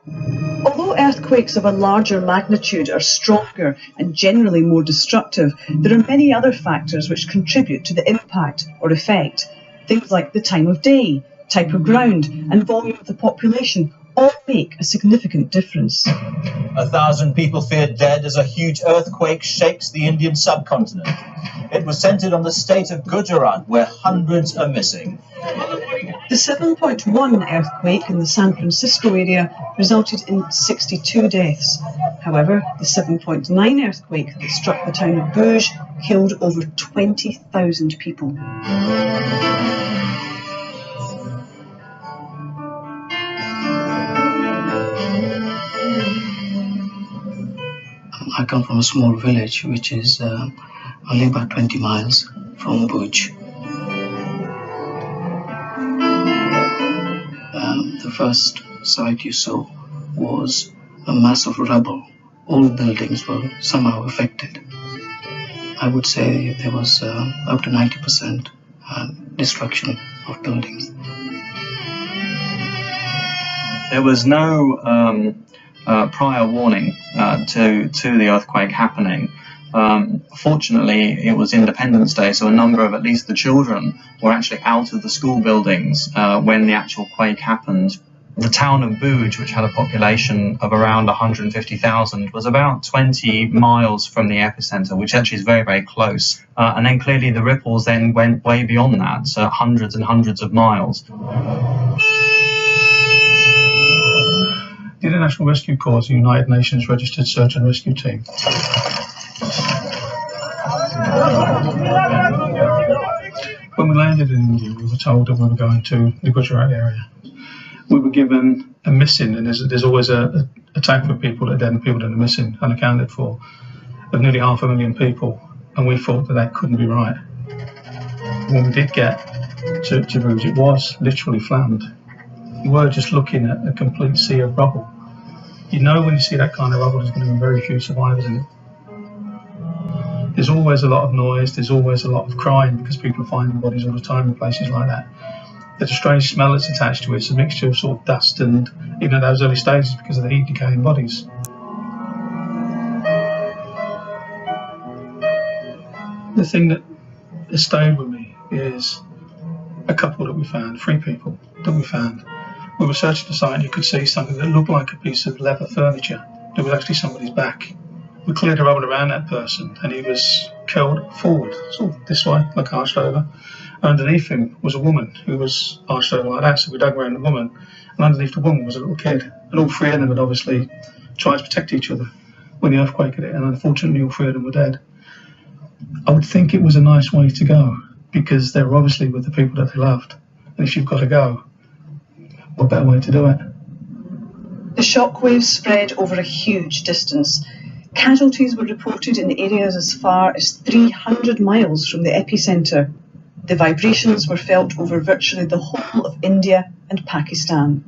Although earthquakes of a larger magnitude are stronger and generally more destructive, there are many other factors which contribute to the impact or effect. Things like the time of day, type of ground and volume of the population all make a significant difference. 1,000 people feared dead as a huge earthquake shakes the Indian subcontinent. It was centered on the state of Gujarat, where hundreds are missing. The 7.1 earthquake in the San Francisco area resulted in 62 deaths. However, the 7.9 earthquake that struck the town of Bhuj killed over 20,000 people. I come from a small village which is only about 20 miles from Bhuj. The first sight you saw was a mass of rubble. All buildings were somehow affected. I would say there was up to 90% destruction of buildings. There was no prior warning to the earthquake happening. Fortunately, it was Independence Day, so a number of at least the children were actually out of the school buildings when the actual quake happened. The town of Bhuj, which had a population of around 150,000, was about 20 miles from the epicenter, which actually is very, very close. And then clearly the ripples then went way beyond that, so hundreds and hundreds of miles. The International Rescue Corps is a United Nations registered search and rescue team. When we landed in India, we were told that we were going to the Gujarat area. We were given a missing, and there's always a tag for people that are dead and people that are missing, unaccounted for, of nearly 500,000 people, and we thought that couldn't be right. When we did get to Bhuj, it was literally flattened. You were just looking at a complete sea of rubble. You know when you see that kind of rubble, there's going to be very few survivors in it. There's always a lot of noise, there's always a lot of crying because people are finding bodies all the time in places like that. There's a strange smell that's attached to it. It's a mixture of sort of dust and, even at those early stages, because of the heat decaying bodies. The thing that has stayed with me is a couple that we found, 3 people that we found. We were searching the site and you could see something that looked like a piece of leather furniture. It was actually somebody's back. We cleared the rubble around that person and he was curled forward, sort of this way, like arched over. Underneath him was a woman who was arched over like that, so we dug around the woman, and underneath the woman was a little kid. And all 3 of them had obviously tried to protect each other when the earthquake hit it, and unfortunately all 3 of them were dead. I would think it was a nice way to go, because they were obviously with the people that they loved. And if you've got to go, what better way to do it? The shockwaves spread over a huge distance. Casualties were reported in areas as far as 300 miles from the epicentre. The vibrations were felt over virtually the whole of India and Pakistan.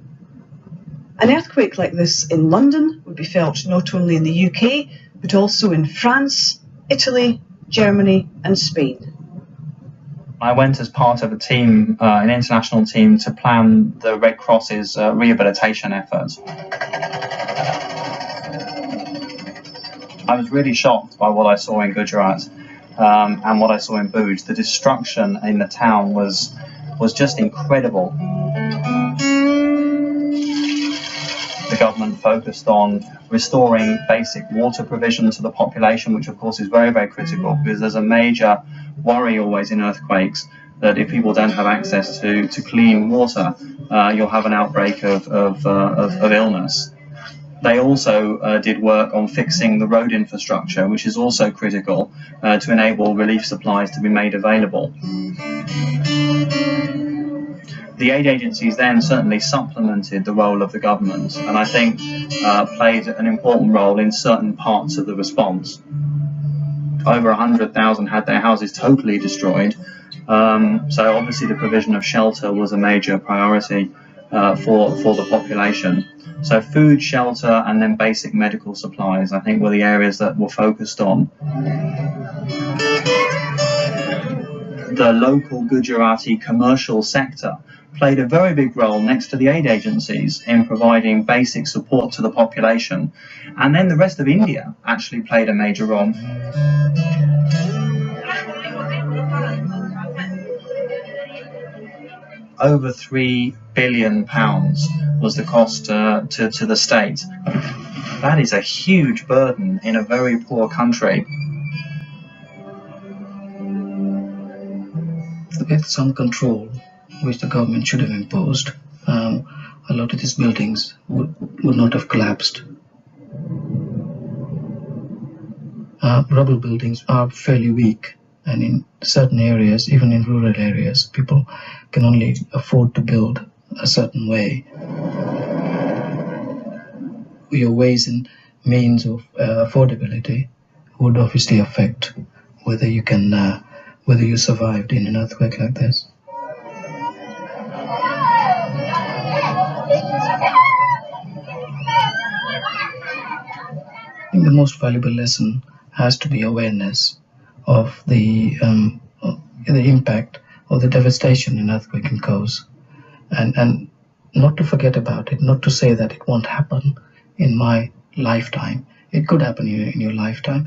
An earthquake like this in London would be felt not only in the UK, but also in France, Italy, Germany and Spain. I went as part of a team, an international team, to plan the Red Cross's rehabilitation efforts. I was really shocked by what I saw in Gujarat and what I saw in Bhuj. The destruction in the town was just incredible. The government focused on restoring basic water provision to the population, which of course is very, very critical, because there's a major worry always in earthquakes that if people don't have access to clean water, you'll have an outbreak of illness. They also did work on fixing the road infrastructure, which is also critical to enable relief supplies to be made available. The aid agencies then certainly supplemented the role of the government, and I think played an important role in certain parts of the response. Over 100,000 had their houses totally destroyed, so obviously the provision of shelter was a major priority for the population. So food, shelter, and then basic medical supplies, I think, were the areas that were focused on. The local Gujarati commercial sector played a very big role next to the aid agencies in providing basic support to the population. And then the rest of India actually played a major role. Over £3 billion was the cost to the state. That is a huge burden in a very poor country. With some control, which the government should have imposed, a lot of these buildings would not have collapsed. Rubble buildings are fairly weak, and in certain areas, even in rural areas, people can only afford to build a certain way. Your ways and means of affordability would obviously affect whether you can whether you survived in an earthquake like this. I think the most valuable lesson has to be awareness of the impact of the devastation an earthquake can cause, and not to forget about it, not to say that it won't happen in my lifetime. It could happen in your lifetime.